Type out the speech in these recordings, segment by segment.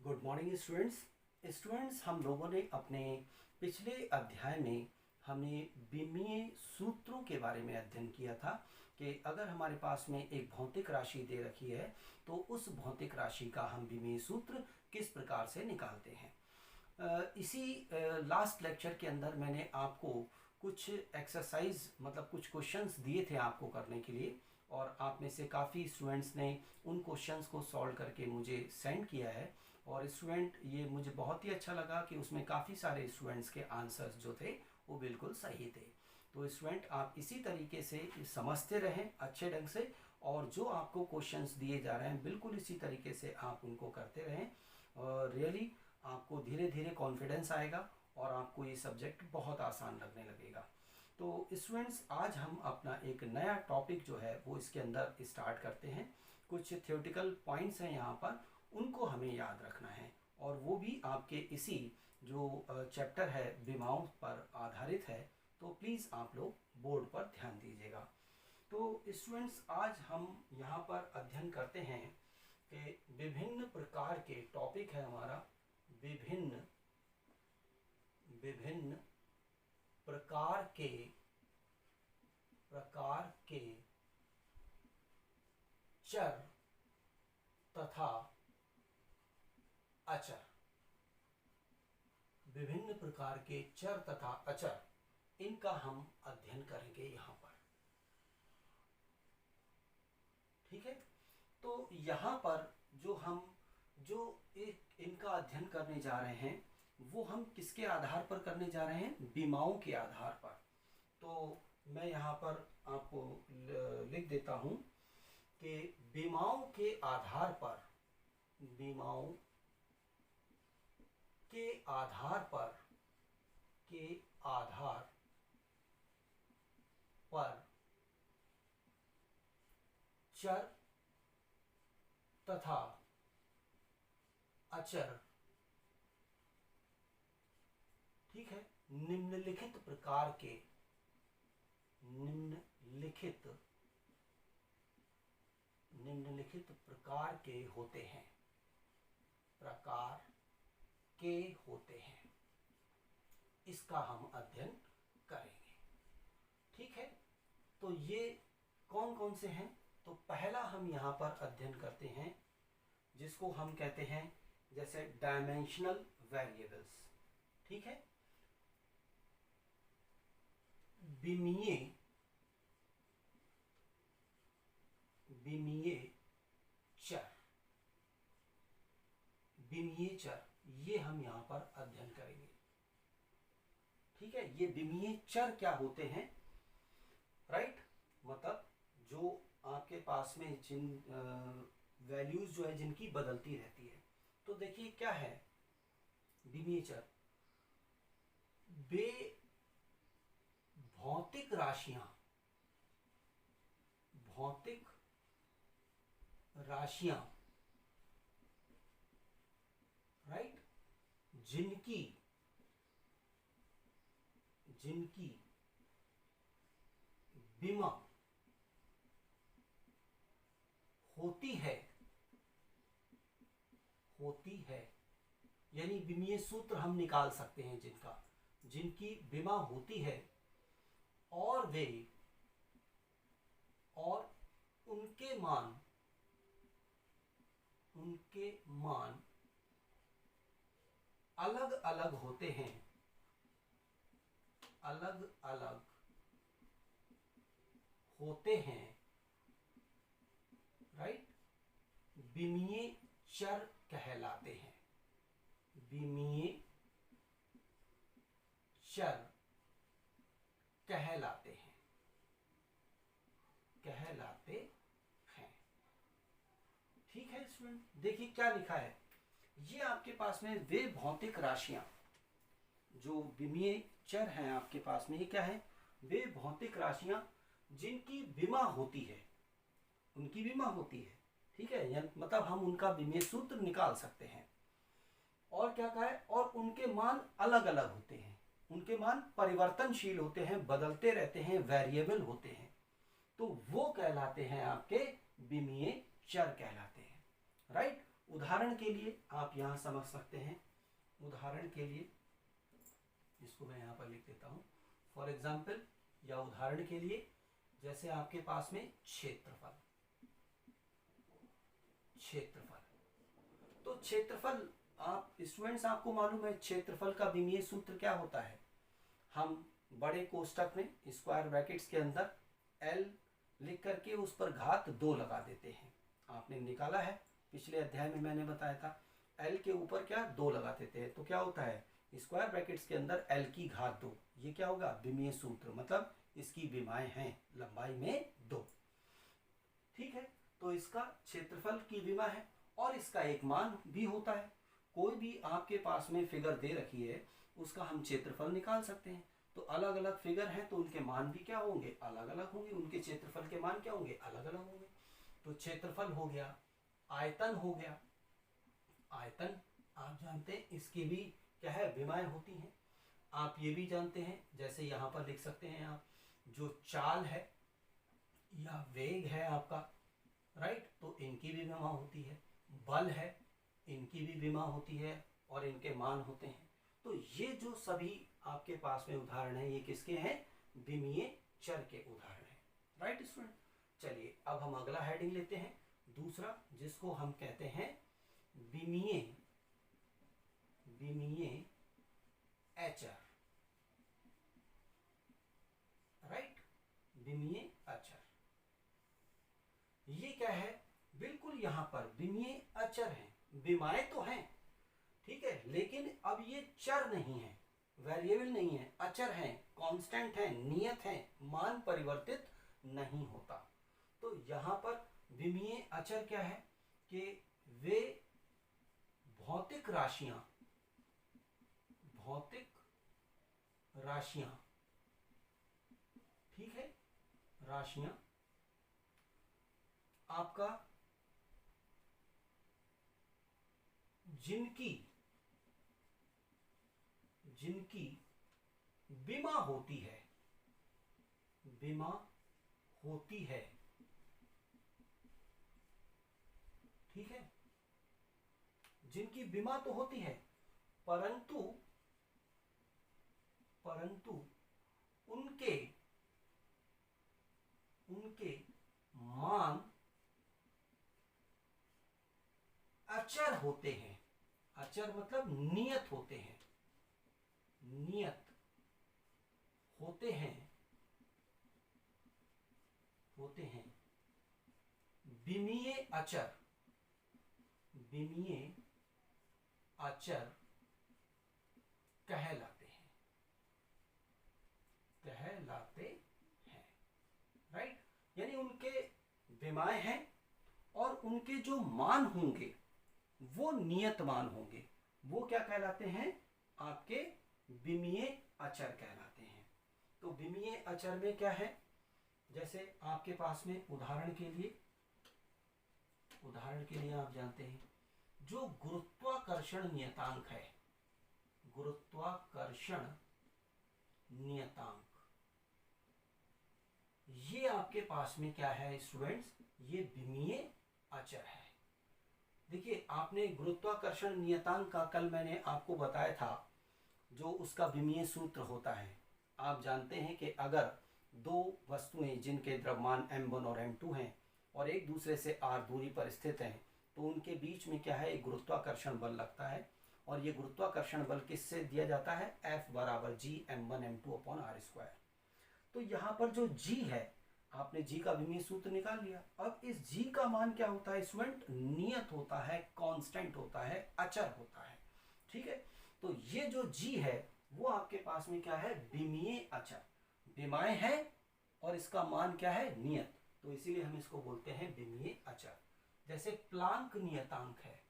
Good morning students, हम लोगों ने अपने पिछले अध्याय में हमने विमीय सूत्रों के बारे में अध्ययन किया था कि अगर हमारे पास में एक भौतिक राशि दे रखी है तो उस भौतिक राशि का हम विमीय सूत्र किस प्रकार से निकालते हैं। इसी लास्ट लेक्चर के अंदर मैंने आपको कुछ एक्सरसाइज मतलब कुछ क्वेश्चंस दिए थे आपको करने के लिए, और आप में से काफ़ी स्टूडेंट्स ने उन क्वेश्चंस को सॉल्व करके मुझे सेंड किया है। और स्टूडेंट, ये मुझे बहुत ही अच्छा लगा कि उसमें काफ़ी सारे स्टूडेंट्स के आंसर्स जो थे वो बिल्कुल सही थे। तो स्टूडेंट, आप इसी तरीके से समझते रहें अच्छे ढंग से, और जो आपको क्वेश्चंस दिए जा रहे हैं बिल्कुल इसी तरीके से आप उनको करते रहें, और रियली आपको धीरे धीरे कॉन्फिडेंस आएगा और आपको ये सब्जेक्ट बहुत आसान लगने लगेगा। तो स्टूडेंट्स, आज हम अपना एक नया टॉपिक जो है वो इसके अंदर स्टार्ट करते हैं। कुछ थ्योरेटिकल पॉइंट्स हैं यहाँ पर, उनको हमें याद रखना है, और वो भी आपके इसी जो चैप्टर है विमाओं पर आधारित है। तो प्लीज़ आप लोग बोर्ड पर ध्यान दीजिएगा। तो स्टूडेंट्स, आज हम यहाँ पर अध्ययन करते हैं कि विभिन्न प्रकार के टॉपिक है हमारा विभिन्न प्रकार के चर तथा अचर। विभिन्न प्रकार के चर तथा अचर, इनका हम अध्ययन करेंगे यहाँ पर। ठीक है, तो यहाँ पर जो इनका अध्ययन करने जा रहे हैं वो हम किसके आधार पर करने जा रहे हैं? विमाओं के आधार पर। तो मैं यहाँ पर आपको लिख देता हूँ कि विमाओं के आधार पर चर तथा अचर, ठीक है, निम्नलिखित प्रकार के होते हैं। इसका हम अध्ययन करेंगे। ठीक है, तो ये कौन कौन से हैं? तो पहला हम यहाँ पर अध्ययन करते हैं जिसको हम कहते हैं जैसे डायमेंशनल वेरिएबल्स। ठीक है, विमीय चर, ये हम यहाँ पर अध्ययन करेंगे। ठीक है, ये विमीय चर क्या होते हैं? राइट, मतलब जो आपके पास में जिन वैल्यूज जो है जिनकी बदलती रहती है। तो देखिए क्या है विमीय चर? वे भौतिक राशियां, राइट, जिनकी विमा होती है, यानी विमीय सूत्र हम निकाल सकते हैं जिनकी विमा होती है, और उनके मान अलग अलग होते हैं, राइट, विमीय चर कहलाते हैं। ठीक है स्टूडेंट, देखिए क्या लिखा है। ये आपके पास में वे भौतिक राशियां जो विमीय चर हैं आपके पास में, ये क्या है? वे भौतिक राशियां जिनकी विमा होती है, ठीक है, मतलब हम उनका विमीय सूत्र निकाल सकते हैं। और क्या कहा है? और उनके मान अलग अलग होते हैं, उनके मान परिवर्तनशील होते हैं, बदलते रहते हैं, वेरिएबल होते हैं। तो वो कहलाते हैं आपके विमीय चर कहलाते हैं। राइट, उदाहरण के लिए आप यहाँ समझ सकते हैं, उदाहरण के लिए इसको मैं यहाँ पर लिख देता हूँ, फॉर एग्जाम्पल या उदाहरण के लिए जैसे आपके पास में क्षेत्रफल, तो क्षेत्रफल आप स्टूडेंट्स आपको मालूम है क्षेत्रफल का विमीय सूत्र क्या होता है। हम बड़े कोष्टक में स्क्वायर ब्रैकेट्स के अंदर L लिख करके उस पर घात 2 लगा देते हैं। आपने निकाला है, पिछले अध्याय में मैंने बताया था L के ऊपर क्या 2 लगा देते हैं, तो क्या होता है स्क्वायर ब्रैकेट्स के अंदर L की घात 2, ये क्या होगा विमीय सूत्र, मतलब इसकी विमाएं हैं लंबाई में 2। ठीक है, तो इसका क्षेत्रफल की विमा है और इसका एक मान भी होता है। कोई भी आपके पास में फिगर दे रखी है उसका हम क्षेत्रफल निकाल सकते हैं। तो अलग अलग फिगर हैं तो उनके मान भी क्या होंगे, अलग अलग होंगे, उनके क्षेत्रफल के मान क्या होंगे, अलग अलग होंगे। तो क्षेत्रफल हो गया, आयतन हो गया, आयतन आप जानते हैं इसकी भी क्या है विमाएं होती हैं। आप ये भी जानते हैं, जैसे यहाँ पर लिख सकते हैं आप, जो चाल है या वेग है आपका, राइट, तो इनकी भी विमा होती है। बल है, इनकी भी विमा होती है और इनके मान होते हैं। तो ये जो सभी आपके पास में उदाहरण है ये किसके हैं, विमीय चर के उदाहरण है, राइट स्टूडेंट। चलिए अब हम अगला हेडिंग लेते हैं, दूसरा, जिसको हम कहते हैं विमीय अचर, राइट, विमीय अचर। ये क्या है, बिल्कुल यहाँ पर विमीय अचर है, विमाएं तो हैं, ठीक है, लेकिन अब ये चर नहीं है, वेरिएबल नहीं है, अचर है, कांस्टेंट है, नियत है, मान परिवर्तित नहीं होता। तो यहाँ पर विमीय अचर क्या है कि वे भौतिक राशियां ठीक है, राशियां आपका जिनकी विमा होती है, ठीक है, जिनकी विमा तो होती है परंतु उनके मान अचर होते हैं। अचर मतलब नियत होते हैं, विमीय अचर कहलाते हैं, राइट। यानी उनके विमाएं हैं और उनके जो मान होंगे वो नियत मान होंगे, वो क्या कहलाते हैं, आपके विमीय अचर कहलाते हैं। तो विमीय अचर में क्या है, जैसे आपके पास में उदाहरण के लिए आप जानते हैं जो गुरुत्वाकर्षण नियतांक है, ये आपके पास में क्या है स्टूडेंट्स, ये विमीय अचर है। देखिए आपने गुरुत्वाकर्षण नियतांक का कल मैंने आपको बताया था, जो उसका विमीय सूत्र होता है। आप जानते हैं कि अगर दो वस्तुएं जिनके द्रव्यमान m1 और m2 हैं और एक दूसरे से r दूरी पर स्थित हैं, तो उनके बीच में क्या है, एक गुरुत्वाकर्षण बल लगता है। और ये गुरुत्वाकर्षण बल किससे दिया जाता है, F बराबर G m1 m2 upon r²। तो यहाँ पर जो G है, आपने G का विमीय सूत्र निकाल लिया। अब इस G का मान क्या होता है स्टूडेंट, नियत होता है, कांस्टेंट होता है, अचर होता है, ठीक है। तो ये जो G है वो आपके पास में क्या है, विमीय अचर, विमाएं हैं और इसका मान क्या है, नियत, तो इसीलिए हम इसको बोलते हैं विमीय अचर। जैसे प्लांक नियतांक है,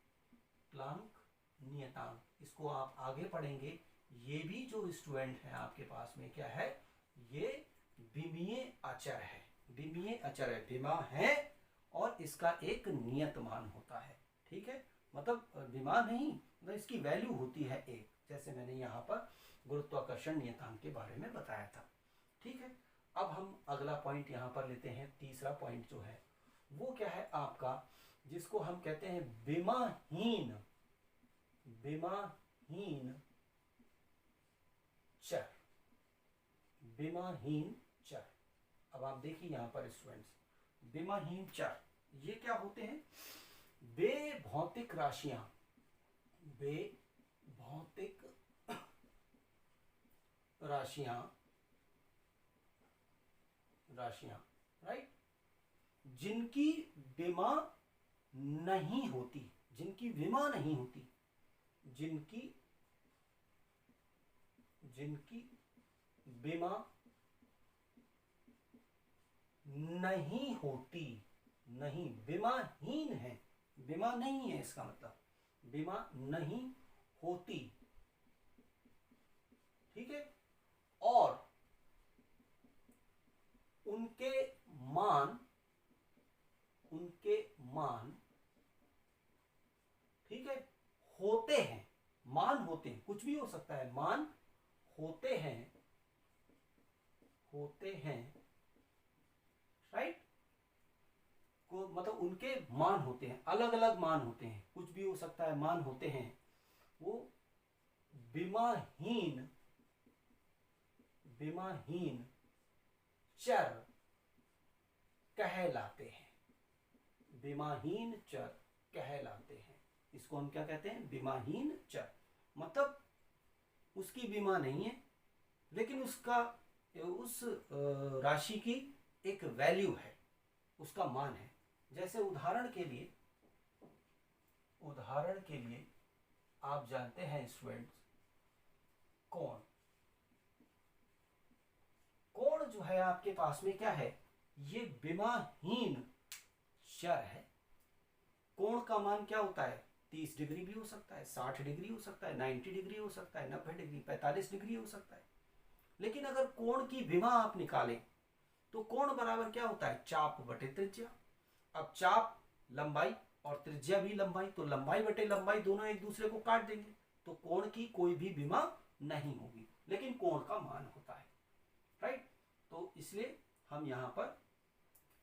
इसको आप आगे पढ़ेंगे, ये भी जो स्टूडेंट है आपके पास में क्या है, ये विमीय अचर है, विमा है और इसका एक नियत मान होता है, ठीक है। मतलब विमा नहीं, मतलब इसकी वैल्यू होती है एक, जैसे मैंने यहाँ पर गुरुत्वाकर्षण नियतांक के बारे में बताया था, ठीक है। अब हम अगला पॉइंट यहाँ पर लेते हैं, तीसरा पॉइंट जो है वो क्या है आपका, जिसको हम कहते हैं विमाहीन, विमाहीन चर, विमाहीन चर। अब आप देखिए यहां पर स्टूडेंट्स, विमाहीन चर ये क्या होते हैं? वे भौतिक राशियां, वे भौतिक राशियां, राशियां, राइट, जिनकी विमा नहीं होती, जिनकी विमा नहीं होती, जिनकी विमा नहीं होती, नहीं, विमाहीन है, विमा नहीं है, इसका मतलब विमा नहीं होती, ठीक है। और उनके मान, उनके मान, ठीक है, होते हैं, मान होते हैं, कुछ भी हो सकता है, मान होते हैं, होते हैं, राइट, को मतलब उनके मान होते हैं, अलग अलग मान होते हैं, कुछ भी हो सकता है, मान होते हैं, वो विमाहीन, विमाहीन चर कहलाते हैं, विमाहीन चर कहलाते हैं। इसको हम क्या कहते हैं? विमाहीन चर। मतलब उसकी बीमा नहीं है, लेकिन उसका, उस राशि की एक वैल्यू है, उसका मान है। जैसे उदाहरण के लिए, उदाहरण के लिए आप जानते हैं स्टूडेंट्स, कोण, कोण जो है आपके पास में क्या है? ये विमाहीन चर है। कोण का मान क्या होता है? 30 डिग्री भी हो सकता है, 60 डिग्री हो सकता है, 90 डिग्री हो सकता है, 90 डिग्री, 45 डिग्री हो सकता है। लेकिन अगर कोण की विमा आप निकालें तो कोण बराबर क्या होता है? चाप बटे त्रिज्या। अब चाप लंबाई और त्रिज्या भी लंबाई, तो लंबाई बटे लंबाई दोनों एक दूसरे को काट देंगे, तो कोण की कोई भी विमा नहीं होगी, लेकिन कोण का मान होता है, राइट। तो इसलिए हम यहां पर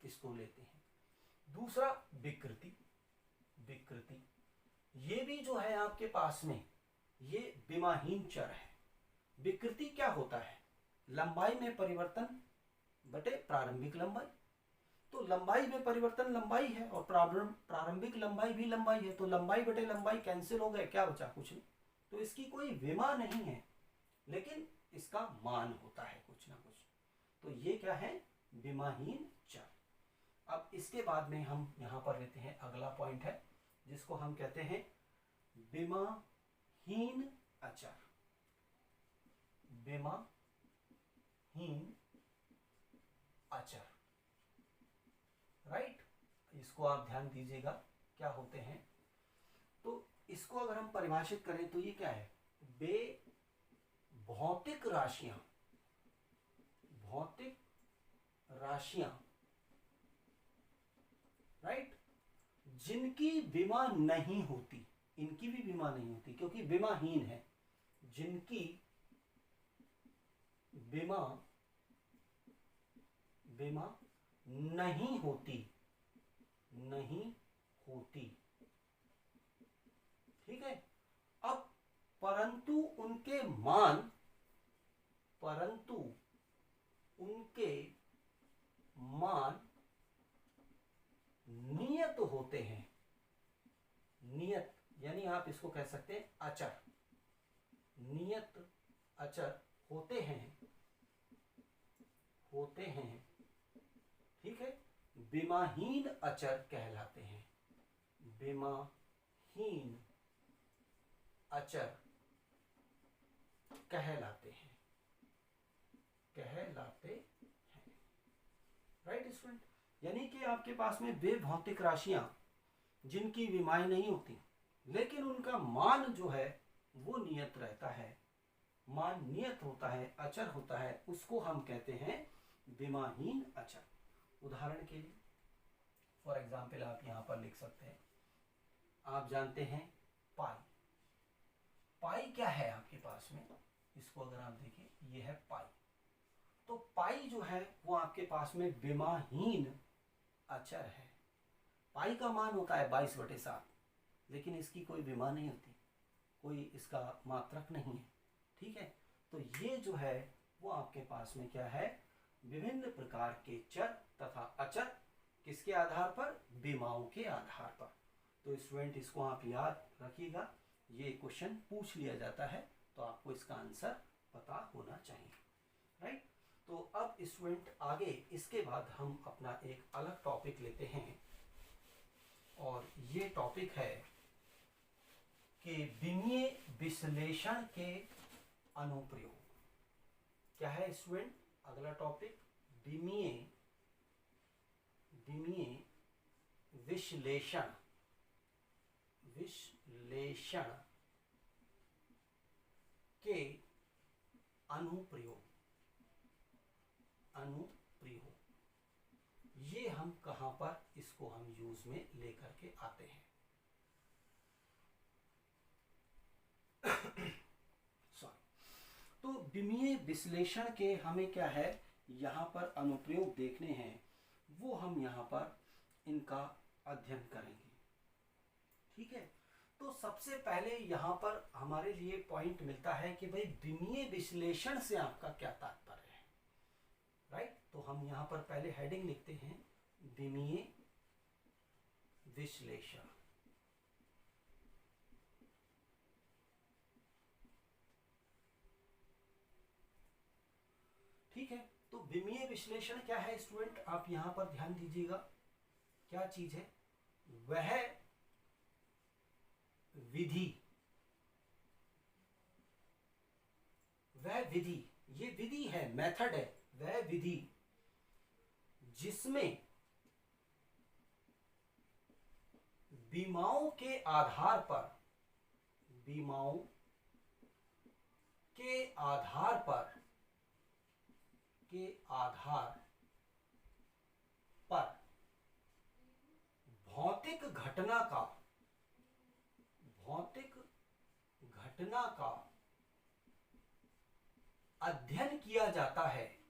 इसको लेते हैं। दूसरा विकृति, विकृति ये भी जो है आपके पास में, ये विमाहीन चर है। विकृति क्या होता है? लंबाई में परिवर्तन बटे प्रारंभिक लंबाई। तो लंबाई में परिवर्तन लंबाई है और प्रारंभिक लंबाई भी लंबाई है, तो लंबाई बटे लंबाई कैंसिल हो गए, क्या बचा? कुछ नहीं। तो इसकी कोई विमा नहीं है, लेकिन इसका मान होता है कुछ ना कुछ। तो ये क्या है? विमाहीन चर। अब इसके बाद में हम यहां पर लेते हैं अगला पॉइंट है, जिसको हम कहते हैं विमाहीन अचर, विमाहीन अचर, राइट। इसको आप ध्यान दीजिएगा क्या होते हैं। तो इसको अगर हम परिभाषित करें तो ये क्या है? वे भौतिक राशियां, भौतिक राशियां, राइट, जिनकी विमा नहीं होती, इनकी भी विमा नहीं होती क्योंकि विमाहीन है, जिनकी विमा नहीं होती, नहीं होती, ठीक है। अब परंतु उनके मान, परंतु उनके मान नियत होते हैं। नियत यानी आप इसको कह सकते हैं अचर, नियत अचर होते हैं, होते हैं, ठीक है। विमाहीन अचर कहलाते हैं, विमाहीन अचर कहलाते हैं, कहलाते हैं, राइट स्टूडेंट। यानी कि आपके पास में वे भौतिक राशियां जिनकी विमाएं नहीं होती, लेकिन उनका मान जो है वो नियत रहता है, मान नियत होता है, अचर होता है, उसको हम कहते हैं विमाहीन अचर। उदाहरण के लिए फॉर एग्जाम्पल आप यहां पर लिख सकते हैं, आप जानते हैं पाई। पाई क्या है आपके पास में? इसको अगर आप देखें, ये है पाई। तो पाई जो है वो आपके पास में विमाहीन अचर है, पाई का मान होता है 22/7, लेकिन इसकी कोई विमा नहीं होती, कोई इसका मात्रक नहीं है। ठीक है, तो ये जो है वो आपके पास में क्या है, विभिन्न प्रकार के चर तथा अचर, किसके आधार पर, विमाओं के आधार पर। तो स्टूडेंट इसको आप याद रखिएगा, ये क्वेश्चन पूछ लिया जाता है तो आपको इसका आंसर पता होना चाहिए, राइट। तो अब स्टूडेंट आगे इसके बाद हम अपना एक अलग टॉपिक लेते हैं, और ये टॉपिक है कि विमीय विश्लेषण के अनुप्रयोग। क्या है स्टूडेंट अगला टॉपिक, विमीय विश्लेषण के अनुप्रयोग। ये हम कहां पर इसको हम यूज में लेकर के आते हैं। तो विमीय विश्लेषण के हमें क्या है यहाँ पर अनुप्रयोग देखने हैं, वो हम यहाँ पर इनका अध्ययन करेंगे। ठीक है, तो सबसे पहले यहाँ पर हमारे लिए पॉइंट मिलता है कि भाई विमीय विश्लेषण से आपका क्या तात्पर्य है, राइट। तो हम यहाँ पर पहले हेडिंग लिखते हैं, विमीय विश्लेषण। ठीक है, तो विमीय विश्लेषण क्या है स्टूडेंट, आप यहां पर ध्यान दीजिएगा, क्या चीज है, वह विधि, ये विधि है, मेथड है, वह विधि जिसमें विमाओं के आधार पर भौतिक घटना का अध्ययन किया जाता है,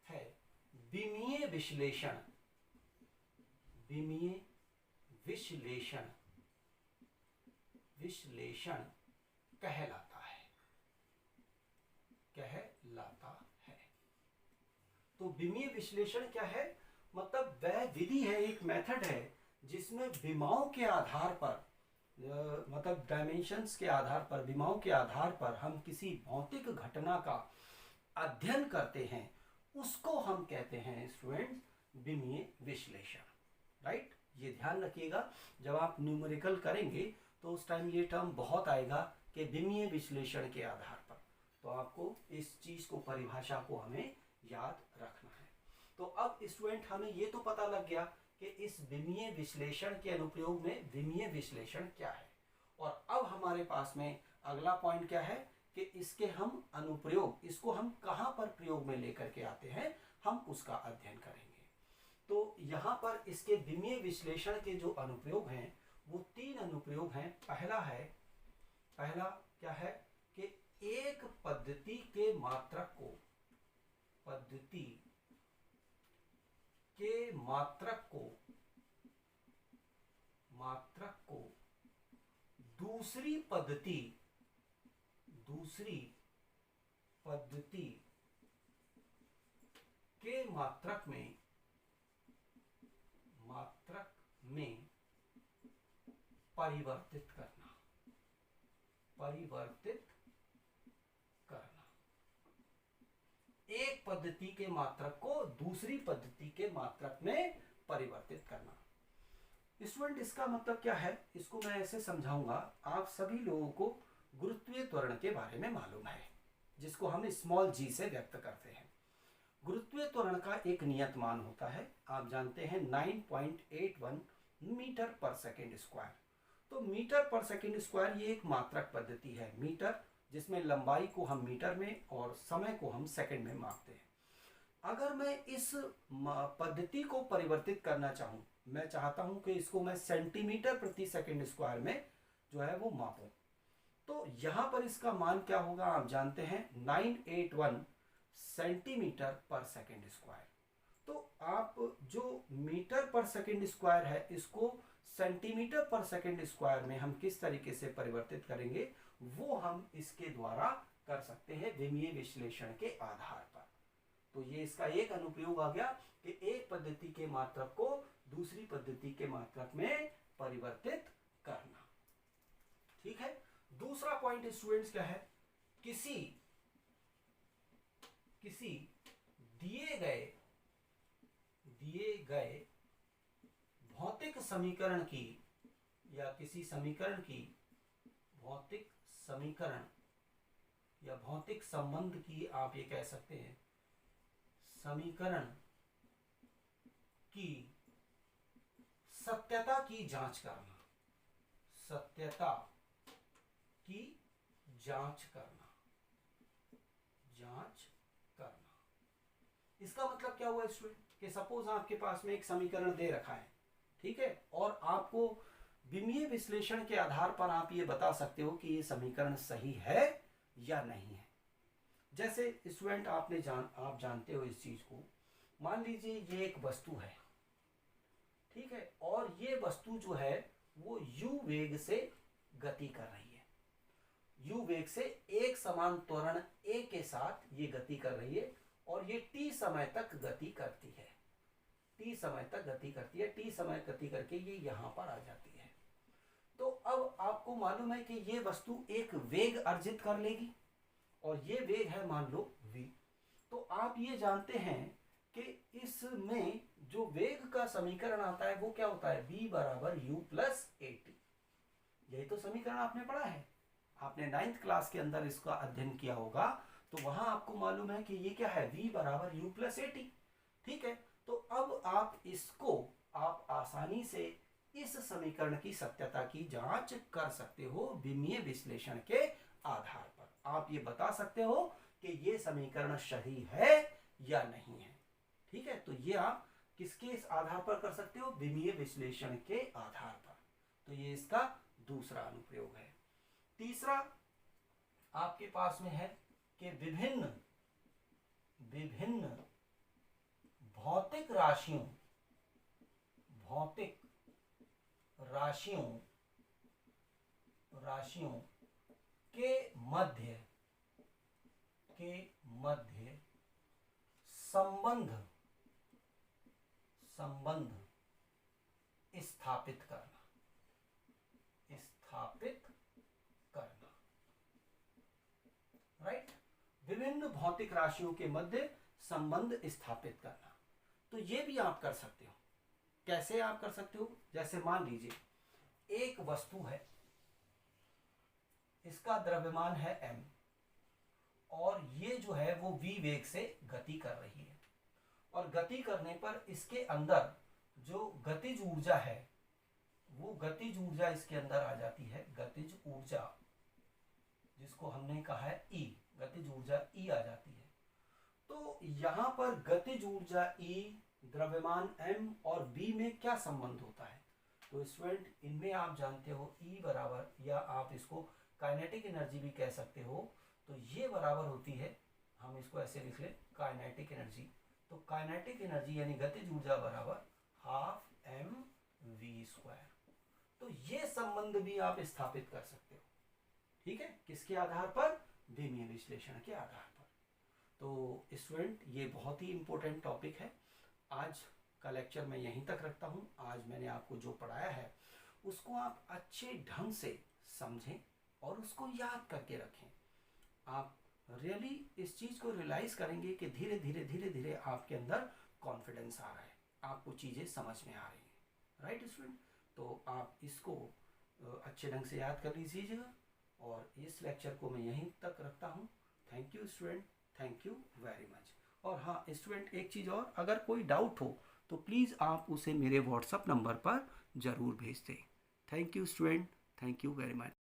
है विमीय विश्लेषण कहलाता है। तो विमीय विश्लेषण क्या है, मतलब वह विधि है, एक मेथड है जिसमें विमाओं के आधार पर, मतलब डायमेंशंस के आधार पर, विमाओं के आधार पर हम किसी भौतिक घटना का अध्ययन करते हैं, उसको हम कहते हैं स्टूडेंट विमीय विश्लेषण, राइट। ये ध्यान रखिएगा, जब आप न्यूमेरिकल करेंगे तो उस टाइम ये टर्म बहुत आएगा कि विमीय विश्लेषण के आधार पर, तो आपको इस चीज को, परिभाषा को हमें याद रखना है। तो अब स्टूडेंट हमें ये तो पता लग गया कि इस विमीय विश्लेषण के अनुप्रयोग में विमीय विश्लेषण क्या है, और अब हमारे पास में अगला पॉइंट क्या है कि इसके हम अनुप्रयोग, इसको हम कहां पर प्रयोग में लेकर के आते हैं, हम उसका अध्ययन करेंगे। तो यहाँ पर इसके विमीय विश्लेषण के जो अनुप्रयोग हैं वो 3 अनुप्रयोग हैं। पहला क्या है कि एक पद्धति के मात्रक को दूसरी पद्धति के मात्रक में परिवर्तित करना। एक पद्धति के मात्रक को दूसरी पद्धति के मात्रक में परिवर्तित करना। स्टूडेंट इसका मतलब क्या है, इसको मैं ऐसे समझाऊंगा। आप सभी लोगों को गुरुत्वीय त्वरण के बारे में मालूम है, जिसको हम स्मॉल g से व्यक्त करते हैं। गुरुत्वीय त्वरण का एक नियत मान होता है, आप जानते हैं 9.81 मीटर पर सेकेंड स्क्वायर। तो मीटर पर सेकेंड स्क्वायर ये एक मात्रक पद्धति है, मीटर, जिसमें लंबाई को हम मीटर में और समय को हम सेकंड में मापते हैं। अगर मैं इस पद्धति को परिवर्तित करना चाहूँ, मैं चाहता हूँ कि इसको मैं सेंटीमीटर प्रति सेकंड स्क्वायर में जो है वो मापूं, तो यहाँ पर इसका मान क्या होगा आप जानते हैं, 981 सेंटीमीटर पर सेकेंड स्क्वायर। तो आप जो मीटर पर सेकेंड स्क्वायर है इसको सेंटीमीटर पर सेकेंड स्क्वायर में हम किस तरीके से परिवर्तित करेंगे वो हम इसके द्वारा कर सकते हैं विमीय विश्लेषण के आधार पर। तो ये इसका एक अनुप्रयोग आ गया कि एक पद्धति के मात्रक को दूसरी पद्धति के मात्रक में परिवर्तित करना। ठीक है। दूसरा पॉइंट स्टूडेंट्स क्या है, किसी दिए गए भौतिक समीकरण की या किसी समीकरण की भौतिक समीकरण या भौतिक संबंध की आप ये कह सकते हैं समीकरण की सत्यता की जांच करना, सत्यता की जांच करना। इसका मतलब क्या हुआ स्टूडेंट कि सपोज आपके पास में एक समीकरण दे रखा है, ठीक है, और आपको विमीय विश्लेषण के आधार पर आप ये बता सकते हो कि ये समीकरण सही है या नहीं है। जैसे स्टूडेंट आप जानते हो इस चीज को, मान लीजिए ये एक वस्तु है, ठीक है, और ये वस्तु जो है वो u वेग से गति कर रही है, u वेग से एक समान त्वरण a के साथ ये गति कर रही है और ये t समय तक गति करती है, t समय तक गति करती है, t समय गति करके ये यहाँ पर आ जाती है। तो अब आपको मालूम है कि ये वस्तु एक वेग अर्जित कर लेगी और ये वेग है मान लो v। तो आप ये जानते हैं कि इसमें जो वेग का समीकरण आता है वो क्या होता है, v बराबर u प्लस at। यही तो समीकरण आपने पढ़ा है, आपने 9th क्लास के अंदर इसका अध्ययन किया होगा, तो वहां आपको मालूम है कि ये क्या है, v बराबर u प्लस at। ठीक है। तो अब आप इसको आप आसानी से इस समीकरण की सत्यता की जांच कर सकते हो विमीय विश्लेषण के आधार पर। आप ये बता सकते हो कि ये समीकरण सही है या नहीं है। ठीक है। तो ये आप किसके इस आधार पर कर सकते हो, विमीय विश्लेषण के आधार पर। तो ये इसका दूसरा अनुप्रयोग है। तीसरा आपके पास में है कि विभिन्न भौतिक राशियों के मध्य संबंध स्थापित करना, राइट। विभिन्न भौतिक राशियों के मध्य संबंध स्थापित करना। तो ये भी आप कर सकते हो। कैसे आप कर सकते हो, जैसे मान लीजिए एक वस्तु है, इसका द्रव्यमान है m और ये जो है वो v वेग से गति कर रही है, और गति करने पर इसके अंदर जो गतिज ऊर्जा है वो गतिज ऊर्जा इसके अंदर आ जाती है, गतिज ऊर्जा जिसको हमने कहा है E, गतिज ऊर्जा E आ जाती है। तो यहाँ पर गतिज ऊर्जा E, द्रव्यमान m और b में क्या संबंध होता है, तो स्टूडेंट इनमें आप जानते हो E बराबर, या आप इसको काइनेटिक एनर्जी भी कह सकते हो, तो ये बराबर होती है, हम इसको ऐसे लिख लें, काइनेटिक एनर्जी। तो काइनेटिक एनर्जी यानी गतिज ऊर्जा बराबर हाफ mv²। तो ये संबंध भी आप स्थापित कर सकते हो। ठीक है। किसके आधार पर, विमीय विश्लेषण के आधार पर। तो स्टूडेंट ये बहुत ही इंपॉर्टेंट टॉपिक है। आज का लेक्चर मैं यहीं तक रखता हूँ। आज मैंने आपको जो पढ़ाया है उसको आप अच्छे ढंग से समझें और उसको याद करके रखें। आप रियली इस चीज़ को रियलाइज करेंगे कि धीरे धीरे आपके अंदर कॉन्फिडेंस आ रहा है, आपको चीज़ें समझ में आ रही हैं, राइट स्टूडेंट। तो आप इसको अच्छे ढंग से याद कर लीजिएगा और इस लेक्चर को मैं यहीं तक रखता हूँ। Thank you student, thank you very much. और हाँ स्टूडेंट, एक चीज़ और, अगर कोई डाउट हो तो प्लीज़ आप उसे मेरे व्हाट्सएप नंबर पर ज़रूर भेज दें। Thank you student, thank you very much.